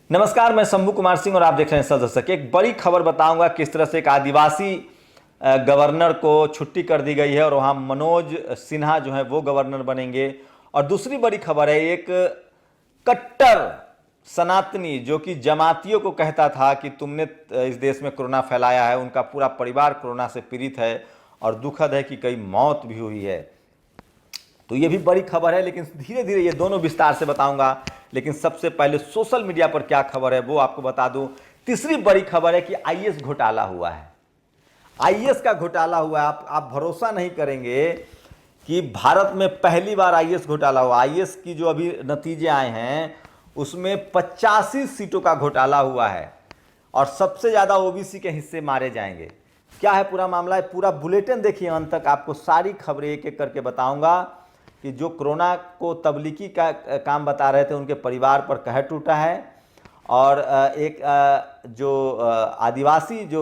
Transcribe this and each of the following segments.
नमस्कार, मैं शंभू कुमार सिंह और आप देख रहे हैं सदस्य। एक बड़ी खबर बताऊंगा किस तरह से एक आदिवासी गवर्नर को छुट्टी कर दी गई है और वहां मनोज सिन्हा जो है वो गवर्नर बनेंगे। और दूसरी बड़ी खबर है, एक कट्टर सनातनी जो कि जमातियों को कहता था कि तुमने इस देश में कोरोना फैलाया है, उनका पूरा परिवार कोरोना से पीड़ित है और दुखद है कि कई मौत भी हुई है। तो ये भी बड़ी खबर है, लेकिन धीरे धीरे ये दोनों विस्तार से बताऊंगा। लेकिन सबसे पहले सोशल मीडिया पर क्या खबर है वो आपको बता दूं। तीसरी बड़ी खबर है कि आईएएस घोटाला हुआ है। आईएएस का घोटाला हुआ है। आप भरोसा नहीं करेंगे कि भारत में पहली बार आईएएस घोटाला हुआ। आईएएस की जो अभी नतीजे आए हैं उसमें 85 सीटों का घोटाला हुआ है और सबसे ज्यादा ओबीसी के हिस्से मारे जाएंगे। क्या है पूरा मामला है, पूरा बुलेटिन देखिए अंत तक, आपको सारी खबरें एक एक करके बताऊंगा कि जो कोरोना को तबलीगी का काम बता रहे थे उनके परिवार पर कहर टूटा है। और एक जो आदिवासी जो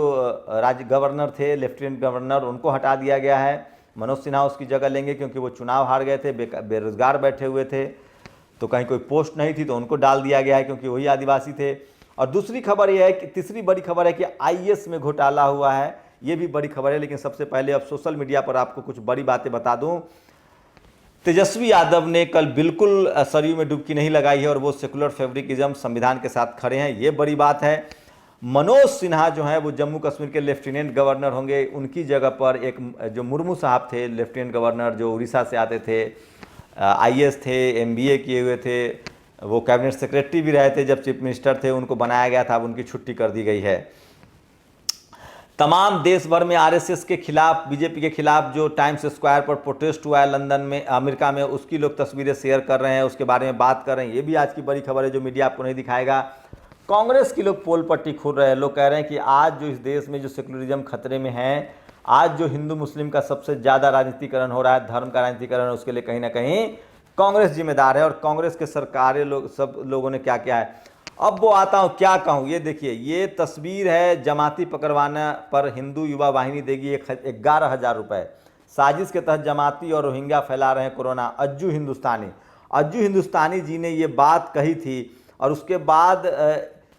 राज्य गवर्नर थे, लेफ्टिनेंट गवर्नर, उनको हटा दिया गया है। मनोज सिन्हा उसकी जगह लेंगे क्योंकि वो चुनाव हार गए थे, बेरोजगार बैठे हुए थे, तो कहीं कोई पोस्ट नहीं थी तो उनको डाल दिया गया है क्योंकि वही आदिवासी थे। और दूसरी खबर यह है कि तीसरी बड़ी खबर है कि आईएएस में घोटाला हुआ है। ये भी बड़ी खबर है, लेकिन सबसे पहले अब सोशल मीडिया पर आपको कुछ बड़ी बातें बता दूं। तेजस्वी यादव ने कल बिल्कुल सरयू में डुबकी नहीं लगाई है और वो सेकुलर फेवरिकिज्म संविधान के साथ खड़े हैं, ये बड़ी बात है। मनोज सिन्हा जो है वो जम्मू कश्मीर के लेफ्टिनेंट गवर्नर होंगे। उनकी जगह पर एक जो मुर्मू साहब थे लेफ्टिनेंट गवर्नर, जो उड़ीसा से आते थे, आईएएस थे, एमबीए किए हुए थे, वो कैबिनेट सेक्रेटरी भी रहे थे जब चीफ मिनिस्टर थे, उनको बनाया गया था। अब उनकी छुट्टी कर दी गई है। तमाम देश भर में आरएसएस के खिलाफ, बीजेपी के खिलाफ जो टाइम्स स्क्वायर पर प्रोटेस्ट हुआ है लंदन में, अमेरिका में, उसकी लोग तस्वीरें शेयर कर रहे हैं, उसके बारे में बात कर रहे हैं। ये भी आज की बड़ी खबर है जो मीडिया आपको नहीं दिखाएगा। कांग्रेस की लोग पोल पट्टी खोल रहे हैं। लोग कह रहे हैं कि आज जो इस देश में जो सेकुलरिज्म खतरे में है, आज जो हिंदू मुस्लिम का सबसे ज़्यादा राजनीतिकरण हो रहा है, धर्म का राजनीतिकरण, उसके लिए कहीं ना कहीं कांग्रेस जिम्मेदार है। और कांग्रेस के सरकारें लोग, सब लोगों ने क्या किया है। अब वो आता हूँ क्या कहूँ, ये देखिए, ये तस्वीर है जमाती पकड़वाने पर हिंदू युवा वाहिनी देगी 11,000 रुपये। साजिश के तहत जमाती और रोहिंग्या फैला रहे हैं कोरोना। अज्जू हिंदुस्तानी जी ने ये बात कही थी और उसके बाद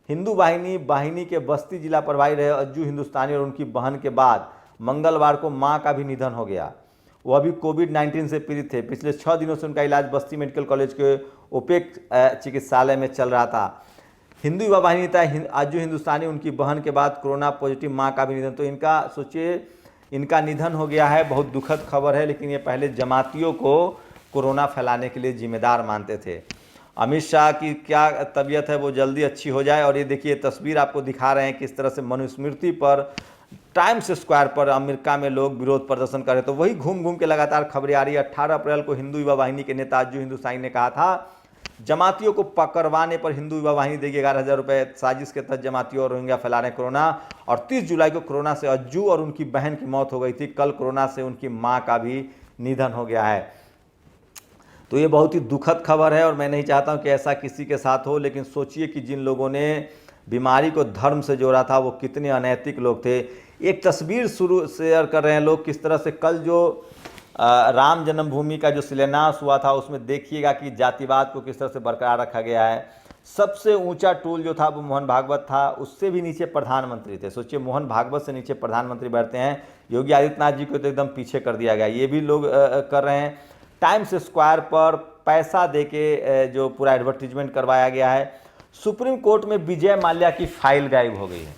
हिंदू वाहिनी के बस्ती जिला प्रभारी रहे अज्जू हिंदुस्तानी और उनकी बहन के बाद मंगलवार को मां का भी निधन हो गया। वो अभी कोविड-19 से पीड़ित थे। पिछले 6 दिनों से उनका इलाज बस्ती मेडिकल कॉलेज के ओपेक चिकित्सालय में चल रहा था। हिंदू युवा वाहिनी था अज्जू हिंदुस्तानी, उनकी बहन के बाद कोरोना पॉजिटिव मां का भी निधन। तो इनका सोचिए, इनका निधन हो गया है। बहुत दुखद खबर है, लेकिन ये पहले जमातियों को कोरोना फैलाने के लिए जिम्मेदार मानते थे। अमित शाह की क्या तबीयत है, वो जल्दी अच्छी हो जाए। और ये देखिए तस्वीर आपको दिखा रहे हैं किस तरह से मनुस्मृति पर, टाइम्स स्क्वायर पर अमेरिका में लोग विरोध प्रदर्शन कर रहे। तो वही घूम घूम के लगातार खबरें आ रही है। 18 अप्रैल को हिंदू युवा वाहिनी के नेता अज्जू हिंदुस्तानी ने कहा था जमातियों को पकड़वाने पर हिंदू युवा वाहिनी देगी 11,000 रुपये। साजिश के तहत जमातियों और रोहिंग्या फैला रहे कोरोना। और 30 जुलाई को कोरोना से अज्जू और उनकी बहन की मौत हो गई थी। कल कोरोना से उनकी मां का भी निधन हो गया है। तो ये बहुत ही दुखद खबर है और मैं नहीं चाहता हूं कि ऐसा किसी के साथ हो। लेकिन सोचिए कि जिन लोगों ने बीमारी को धर्म से जोड़ा था वो कितने अनैतिक लोग थे। एक तस्वीर शुरू शेयर कर रहे हैं लोग, किस तरह से कल जो राम जन्मभूमि का जो शिलान्यास हुआ था उसमें देखिएगा कि जातिवाद को किस तरह से बरकरार रखा गया है। सबसे ऊंचा टूल जो था वो मोहन भागवत था, उससे भी नीचे प्रधानमंत्री थे। सोचिए, मोहन भागवत से नीचे प्रधानमंत्री बैठते हैं। योगी आदित्यनाथ जी को तो एकदम पीछे कर दिया गया। ये भी लोग कर रहे हैं। टाइम्स स्क्वायर पर पैसा देके जो पूरा एडवर्टीजमेंट करवाया गया है। सुप्रीम कोर्ट में विजय माल्या की फाइल गायब हो गई है।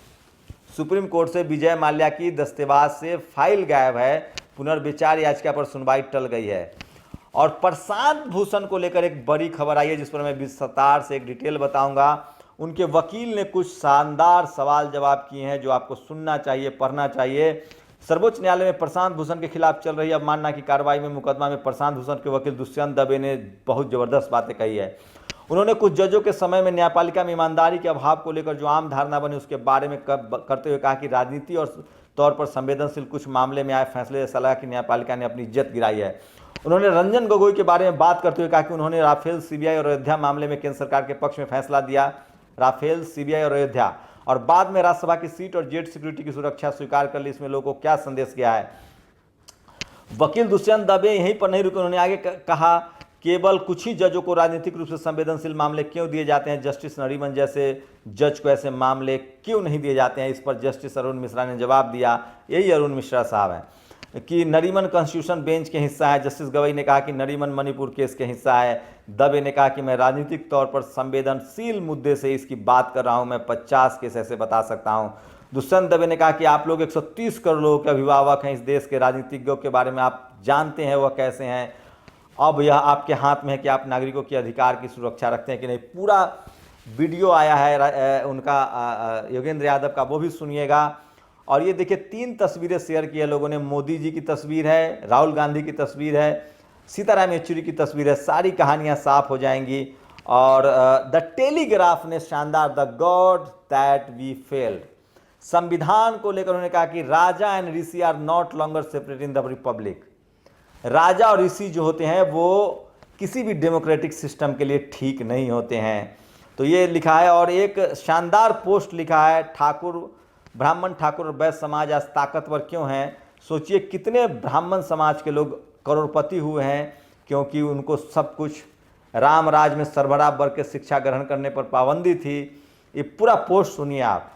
सुप्रीम कोर्ट से विजय माल्या की दस्तेवाज से फाइल गायब है। पुनर्विचार याचिका पर सुनवाई टल गई है। और प्रशांत भूषण को लेकर एक बड़ी खबर आई है जिस पर मैं विस्तार से एक डिटेल बताऊंगा। उनके वकील ने कुछ शानदार सवाल जवाब किए हैं जो आपको सुनना चाहिए, पढ़ना चाहिए। सर्वोच्च न्यायालय में प्रशांत भूषण के खिलाफ चल रही अवमानना की कार्रवाई में मुकदमा में प्रशांत भूषण के वकील दुष्यंत दबे ने बहुत जबरदस्त बातें कही है। उन्होंने कुछ जजों के समय में न्यायपालिका में ईमानदारी के अभाव को लेकर जो आम धारणा बनी उसके बारे में करते हुए कहा कि राजनीति और तौर पर संवेदनशील कुछ मामले में आए फैसले ऐसा लगा कि न्यायपालिका ने अपनी इज्जत गिराई है। उन्होंने रंजन गोगोई के बारे में बात करते हुए कहा कि उन्होंने राफेल, सीबीआई और अयोध्या मामले में केंद्र सरकार के पक्ष में फैसला दिया। राफेल, सीबीआई और अयोध्या, और बाद में राज्यसभा की सीट और जेट सिक्योरिटी की सुरक्षा स्वीकार कर ली। इसमें लोगों को क्या संदेश गया है। वकील दुष्यंत दबे यहीं पर नहीं रुके, उन्होंने आगे कहा केवल कुछ ही जजों को राजनीतिक रूप से संवेदनशील मामले क्यों दिए जाते हैं, जस्टिस नरीमन जैसे जज को ऐसे मामले क्यों नहीं दिए जाते हैं। इस पर जस्टिस अरुण मिश्रा ने जवाब दिया, यही अरुण मिश्रा साहब हैं, कि नरीमन कॉन्स्टिट्यूशन बेंच के हिस्सा है। जस्टिस गवई ने कहा कि नरीमन मणिपुर केस के हिस्सा है। दवे ने कहा कि मैं राजनीतिक तौर पर संवेदनशील मुद्दे से इसकी बात कर रहा हूं, मैं 50 केस ऐसे बता सकता हूं। दुष्यंत दवे ने कहा कि आप लोग 130 करोड़ लोगों के अभिभावक हैं, इस देश के राजनीतिज्ञों के बारे में आप जानते हैं वह कैसे हैं। अब यह आपके हाथ में है कि आप नागरिकों के अधिकार की सुरक्षा रखते हैं कि नहीं। पूरा वीडियो आया है उनका योगेंद्र यादव का, वो भी सुनिएगा। और ये देखिए 3 तस्वीरें शेयर की है लोगों ने। मोदी जी की तस्वीर है, राहुल गांधी की तस्वीर है, सीताराम येचुरी की तस्वीर है। सारी कहानियां साफ हो जाएंगी। और द टेलीग्राफ ने शानदार, the god that we failed, संविधान को लेकर उन्होंने कहा कि raja and rishi are not longer separate in the republic. राजा और ऋषि जो होते हैं वो किसी भी डेमोक्रेटिक सिस्टम के लिए ठीक नहीं होते हैं। तो ये लिखा है। और एक शानदार पोस्ट लिखा है, ब्राह्मण ठाकुर और वैश्य समाज आज ताकतवर क्यों हैं। सोचिए कितने ब्राह्मण समाज के लोग करोड़पति हुए हैं क्योंकि उनको सब कुछ राम राज में सरबराह वर्ग के शिक्षा ग्रहण करने पर पाबंदी थी। ये पूरा पोस्ट सुनिए आप।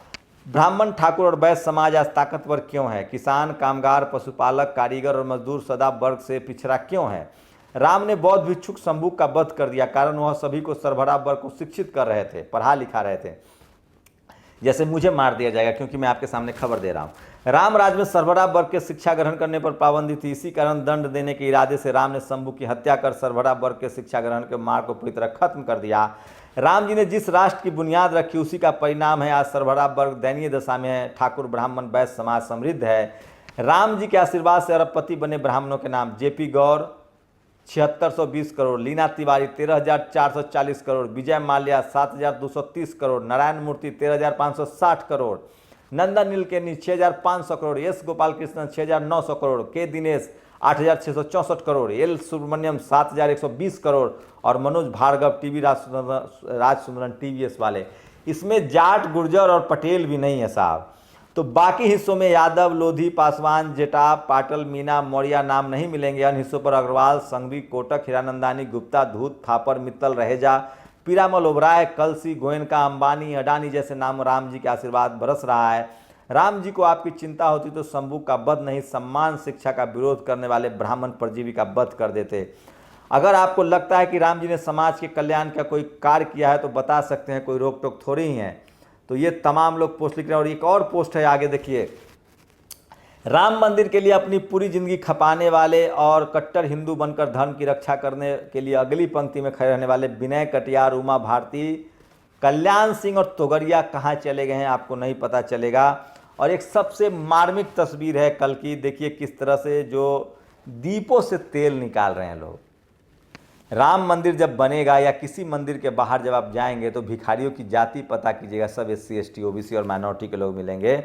ब्राह्मण ठाकुर और वैश्य समाज आज ताकतवर क्यों है। किसान, कामगार, पशुपालक, कारीगर और मजदूर सदा वर्ग से पिछड़ा क्यों है। राम ने बौद्ध भिक्षुक शंभुक का वध कर दिया, कारण वह सभी को सरबराह वर्ग को शिक्षित कर रहे थे, पढ़ा लिखा रहे थे। जैसे मुझे मार दिया जाएगा क्योंकि मैं आपके सामने खबर दे रहा हूं। राम राज में सरबराह वर्ग के शिक्षा ग्रहण करने पर पाबंदी थी, इसी कारण दंड देने के इरादे से राम ने शंभु की हत्या कर सरबराह वर्ग के शिक्षा ग्रहण के मार्ग को पूरी तरह खत्म कर दिया। राम जी ने जिस राष्ट्र की बुनियाद रखी उसी का परिणाम है आज सरबराह वर्ग दयनीय दशा में है। ठाकुर, ब्राह्मण, वैश्य समाज समृद्ध है। राम जी के आशीर्वाद से अरबपति बने ब्राह्मणों के नाम, जेपी गौर 7620 करोड़, लीना तिवारी 13440 करोड़, विजय माल्या 7230 करोड़, नारायण मूर्ति 13560 करोड़, नंदन नीलकेनी 6500 करोड़, एस गोपाल कृष्णन 6900 करोड़, के दिनेश 8664 करोड़, एल सुब्रमण्यम 7120 करोड़ और मनोज भार्गव टीवी राजसुंदरन टीवीएस वाले। इसमें जाट, गुर्जर और पटेल भी नहीं है साहब। तो बाकी हिस्सों में यादव, लोधी, पासवान, जेटाब, पाटल, मीना, मौर्य नाम नहीं मिलेंगे। अन्य हिस्सों पर अग्रवाल, संघवी, कोटक, हीरानंदानी, गुप्ता, धूत, थापर, मित्तल, रहेजा, पीरामल, ओबराय, कलसी, गोयनका, अंबानी, अडानी जैसे नाम राम जी के आशीर्वाद बरस रहा है। राम जी को आपकी चिंता होती तो शंभू का वध नहीं, सम्मान शिक्षा का विरोध करने वाले ब्राह्मण परजीवी का वध कर देते। अगर आपको लगता है कि राम जी ने समाज के कल्याण का कोई कार्य किया है तो बता सकते हैं, कोई रोक टोक थोड़ी ही है। तो ये तमाम लोग पोस्ट लिख रहे हैं। और एक और पोस्ट है, आगे देखिए। राम मंदिर के लिए अपनी पूरी जिंदगी खपाने वाले और कट्टर हिंदू बनकर धर्म की रक्षा करने के लिए अगली पंक्ति में खड़े रहने वाले विनय कटियार, उमा भारती, कल्याण सिंह और तोगरिया कहाँ चले गए हैं आपको नहीं पता चलेगा। और एक सबसे मार्मिक तस्वीर है कल की, देखिए किस तरह से जो दीपों से तेल निकाल रहे हैं लोग। राम मंदिर जब बनेगा या किसी मंदिर के बाहर जब आप जाएंगे तो भिखारियों की जाति पता कीजिएगा, सब SC ST OBC और माइनॉरिटी के लोग मिलेंगे।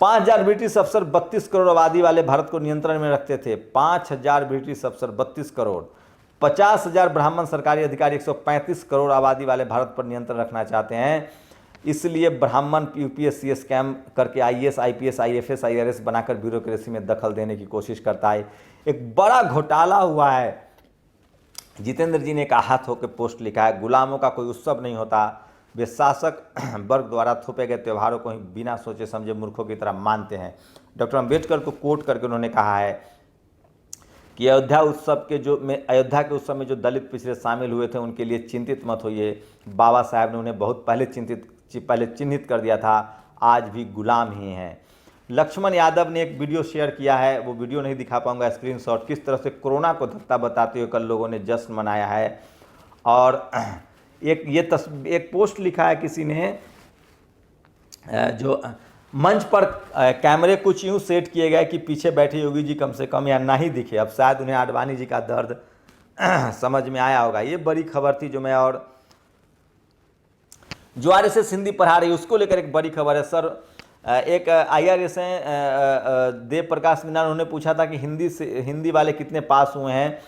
5000 ब्रिटिश अफसर 32 करोड़ आबादी वाले भारत को नियंत्रण में रखते थे। 5000 ब्रिटिश अफसर 32 करोड़, 50,000 ब्राह्मण सरकारी अधिकारी 135 करोड़ आबादी वाले भारत पर नियंत्रण रखना चाहते हैं। इसलिए ब्राह्मण UPSC स्कैम करके IAS, IPS, IFS, IRS बनाकर ब्यूरोक्रेसी में दखल देने की कोशिश करता है। एक बड़ा घोटाला हुआ है। जितेंद्र जी ने एक आहत होकर पोस्ट लिखा है, गुलामों का कोई उत्सव नहीं होता, वे शासक वर्ग द्वारा थोपे गए त्योहारों को ही बिना सोचे समझे मूर्खों की तरह मानते हैं। डॉक्टर अम्बेडकर को कोट करके उन्होंने कहा है कि अयोध्या के उत्सव में जो दलित पिछड़े शामिल हुए थे उनके लिए चिंतित मत होइए। बाबा साहब ने उन्हें बहुत पहले चिन्हित कर दिया था, आज भी गुलाम ही हैं। लक्ष्मण यादव ने एक वीडियो शेयर किया है, वो वीडियो नहीं दिखा पाऊंगा, स्क्रीनशॉट, किस तरह से कोरोना को धक्का बताते हुए कल लोगों ने जश्न मनाया है। और एक पोस्ट लिखा है किसी ने, जो मंच पर कैमरे कुछ यूं सेट किए गए कि पीछे बैठे योगी जी कम से कम या ना ही दिखे। अब शायद उन्हें आडवाणी जी का दर्द समझ में आया होगा। ये बड़ी खबर थी जो RSS हिंदी पढ़ा रही है उसको लेकर एक बड़ी खबर है सर। एक IRS हैं देव प्रकाश मीना, उन्होंने पूछा था कि हिंदी वाले कितने पास हुए हैं।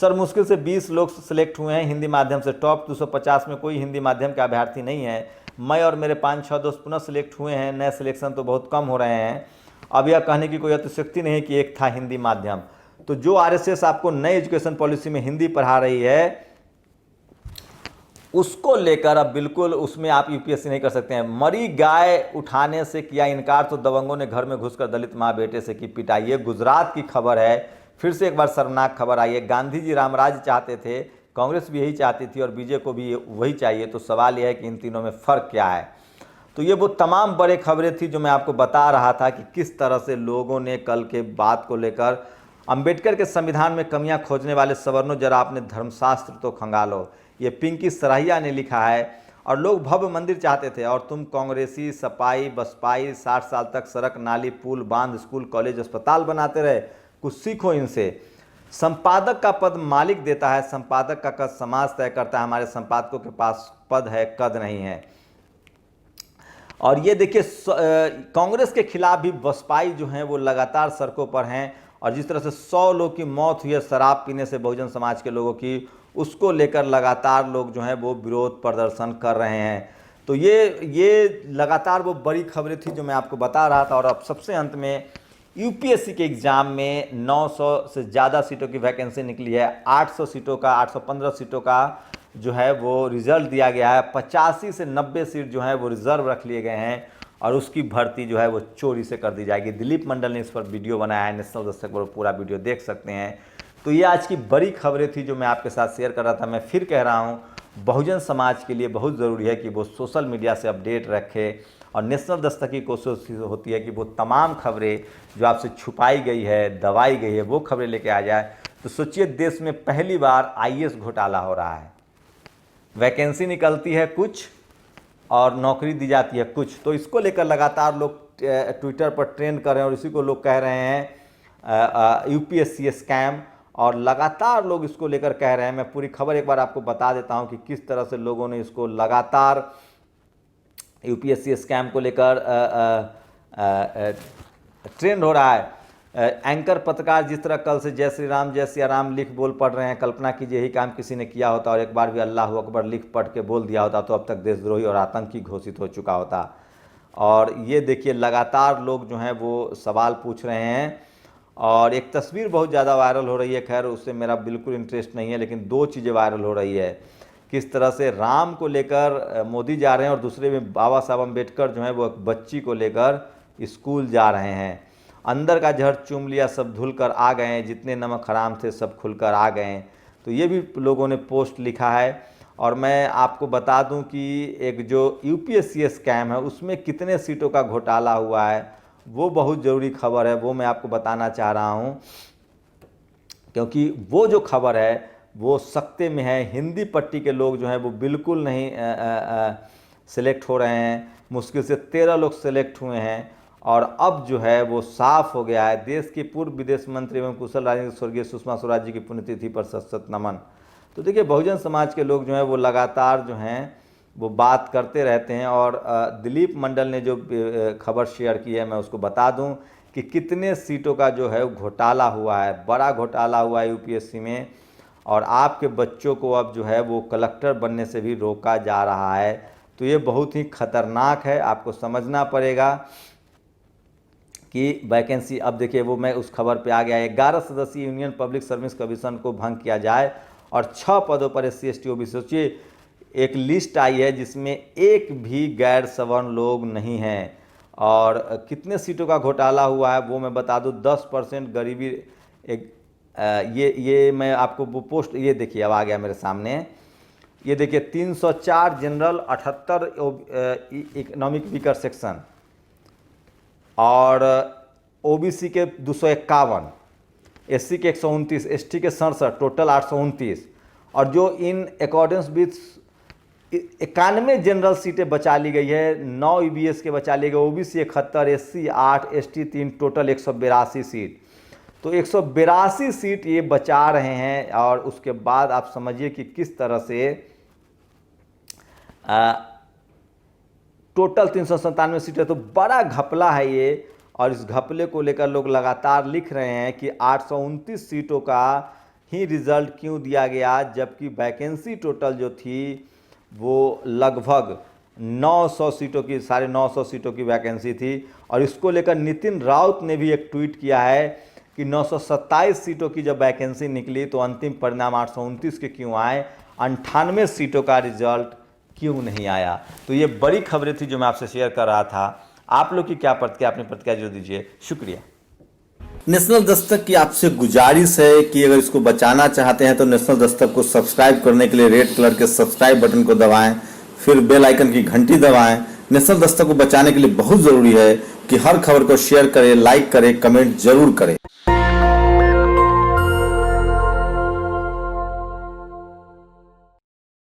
सर मुश्किल से 20 लोग सिलेक्ट हुए हैं हिंदी माध्यम से। टॉप 250 में कोई हिंदी माध्यम के अभ्यर्थी नहीं है। मैं और मेरे 5-6 दोस्त पुनः सिलेक्ट हुए हैं। नए सिलेक्शन तो बहुत कम हो रहे हैं। अब यह कहने की कोई अतिशयोक्ति नहीं कि एक था हिंदी माध्यम। तो जो आरएसएस आपको नई एजुकेशन पॉलिसी में हिंदी पढ़ा रही है, उसको लेकर अब बिल्कुल उसमें आप यूपीएससी नहीं कर सकते हैं। मरी गाय उठाने से किया इनकार तो दबंगों ने घर में घुसकर दलित मां बेटे से की पिटाई। ये गुजरात की खबर है, फिर से एक बार शर्मनाक खबर आई है। गांधी जी रामराज चाहते थे, कांग्रेस भी यही चाहती थी और बीजेपी को भी वही चाहिए। तो सवाल यह है कि इन तीनों में फ़र्क क्या है। तो ये वो तमाम बड़े खबरें थी जो मैं आपको बता रहा था कि किस तरह से लोगों ने कल के बात को लेकर, अंबेडकर के संविधान में कमियां खोजने वाले सवर्णों, जरा आपने धर्मशास्त्र तो खंगालो। ये पिंकी सराहिया ने लिखा है। और लोग भव्य मंदिर चाहते थे और तुम कांग्रेसी सपाई बसपाई 60 साल तक सड़क नाली पुल बांध स्कूल कॉलेज अस्पताल बनाते रहे। कुछ सीखो इनसे। संपादक का पद मालिक देता है, संपादक का कद समाज तय करता है। हमारे संपादकों के पास पद है, कद नहीं है। और ये देखिए कांग्रेस के खिलाफ भी बसपाई जो हैं वो लगातार सड़कों पर हैं। और जिस तरह से 100 लोग की मौत हुई है शराब पीने से बहुजन समाज के लोगों की, उसको लेकर लगातार लोग जो हैं वो विरोध प्रदर्शन कर रहे हैं। तो ये लगातार वो बड़ी खबरें थी जो मैं आपको बता रहा था। और अब सबसे अंत में यूपीएससी के एग्ज़ाम में 900 से ज़्यादा सीटों की वैकेंसी निकली है। 800 सीटों का 815 सीटों का जो है वो रिजल्ट दिया गया है। 85 से 90 सीट जो है वो रिजर्व रख लिए गए हैं और उसकी भर्ती जो है वो चोरी से कर दी जाएगी। दिलीप मंडल ने इस पर वीडियो बनाया है, नेशनल दस्तक पर पूरा वीडियो देख सकते हैं। तो ये आज की बड़ी खबरें थी जो मैं आपके साथ शेयर कर रहा था। मैं फिर कह रहा हूँ, बहुजन समाज के लिए बहुत ज़रूरी है कि वो सोशल मीडिया से अपडेट रखे। और नेशनल दस्तक की कोशिश होती है कि वो तमाम खबरें जो आपसे छुपाई गई है, दबाई गई है, वो खबरें लेके आ जाए। तो सोचिए, देश में पहली बार आईएएस घोटाला हो रहा है। वैकेंसी निकलती है कुछ और नौकरी दी जाती है कुछ। तो इसको लेकर लगातार लोग ट्विटर पर ट्रेंड कर रहे हैं और इसी को लोग कह रहे हैं यूपीएससी स्कैम। और लगातार लोग इसको लेकर कह रहे हैं। मैं पूरी खबर एक बार आपको बता देता हूं कि किस तरह से लोगों ने इसको लगातार यूपीएससी स्कैम को लेकर ट्रेंड हो रहा है। एंकर पत्रकार जिस तरह कल से जय श्री राम जय सिया राम लिख बोल पढ़ रहे हैं, कल्पना कीजिए यही काम किसी ने किया होता और एक बार भी अल्लाह अकबर लिख पढ़ के बोल दिया होता तो अब तक देशद्रोही और आतंकी घोषित हो चुका होता। और ये देखिए लगातार लोग जो हैं वो सवाल पूछ रहे हैं। और एक तस्वीर बहुत ज़्यादा वायरल हो रही है, खैर उससे मेरा बिल्कुल इंटरेस्ट नहीं है, लेकिन दो चीज़ें वायरल हो रही है। किस तरह से राम को लेकर मोदी जा रहे हैं और दूसरे में बाबा साहब अम्बेडकर जो हैं वो एक बच्ची को लेकर स्कूल जा रहे हैं। अंदर का जहर चूम लिया सब धुल कर आ गए हैं, जितने नमक हराम थे सब खुलकर आ गए हैं। तो ये भी लोगों ने पोस्ट लिखा है। और मैं आपको बता दूं कि एक जो यूपीएससी स्कैम है उसमें कितने सीटों का घोटाला हुआ है वो बहुत ज़रूरी खबर है, वो मैं आपको बताना चाह रहा हूं। क्योंकि वो जो खबर है वो सख्ते में है। हिंदी पट्टी के लोग जो हैं वो बिल्कुल नहीं सिलेक्ट हो रहे हैं। मुश्किल से 13 लोग सिलेक्ट हुए हैं। और अब जो है वो साफ हो गया है। देश की पूर्व विदेश मंत्री एवं कुशल राजनीतिक स्वर्गीय सुषमा स्वराज जी की पुण्यतिथि पर सत नमन। तो देखिए बहुजन समाज के लोग जो हैं वो लगातार जो हैं वो बात करते रहते हैं। और दिलीप मंडल ने जो खबर शेयर की है मैं उसको बता दूं कि कितने सीटों का जो है घोटाला हुआ है, बड़ा घोटाला हुआ है यूपीएससी में। और आपके बच्चों को अब जो है वो कलेक्टर बनने से भी रोका जा रहा है। तो ये बहुत ही खतरनाक है, आपको समझना पड़ेगा कि वैकेंसी। अब देखिए वो मैं उस खबर पे आ गया। 11 सदस्यीय यूनियन पब्लिक सर्विस कमीशन को भंग किया जाए और 6 पदों पर SC ST OBC। सोचिए एक लिस्ट आई है जिसमें एक भी गैर सवर्ण लोग नहीं हैं। और कितने सीटों का घोटाला हुआ है वो मैं बता दूं। 10% गरीबी एक ये मैं आपको वो पोस्ट, ये देखिए अब आ गया मेरे सामने। ये देखिए 304 जनरल, 78 इकोनॉमिक वीकर सेक्शन और OBC के 251, SC के 129, ST के 67, टोटल 829। और जो इन अकॉर्डेंस विथ 91 जनरल सीटें बचा ली गई है, 9 EBS के बचा लिए गए, OBC 71, SC 8, ST 3, total 182 seat. तो 182 सीट ये बचा रहे हैं। और उसके बाद आप समझिए कि किस तरह से टोटल 397 सीटें। तो बड़ा घपला है ये। और इस घपले को लेकर लोग लगातार लिख रहे हैं कि 829 सीटों का ही रिजल्ट क्यों दिया गया, जबकि वैकेंसी टोटल जो थी वो लगभग 900 सीटों की, 950 सीटों की वैकेंसी थी। और इसको लेकर नितिन राउत ने भी एक ट्वीट किया है कि 927 सीटों की जब वैकेंसी निकली तो अंतिम परिणाम 829 के क्यों आए, 98 सीटों का रिजल्ट क्यों नहीं आया। तो ये बड़ी खबरें थी जो मैं आपसे शेयर कर रहा था। आप लोग की क्या प्रतिक्रिया, अपनी प्रतिक्रिया जरूर दीजिए। शुक्रिया। नेशनल दस्तक की आपसे गुजारिश है कि अगर इसको बचाना चाहते हैं तो नेशनल दस्तक को सब्सक्राइब करने के लिए रेड कलर के सब्सक्राइब बटन को दबाएं, फिर बेल आइकन की घंटी दबाएं। नेशनल दस्तक को बचाने के लिए बहुत जरूरी है कि हर खबर को शेयर करें, लाइक करें, कमेंट जरूर करें।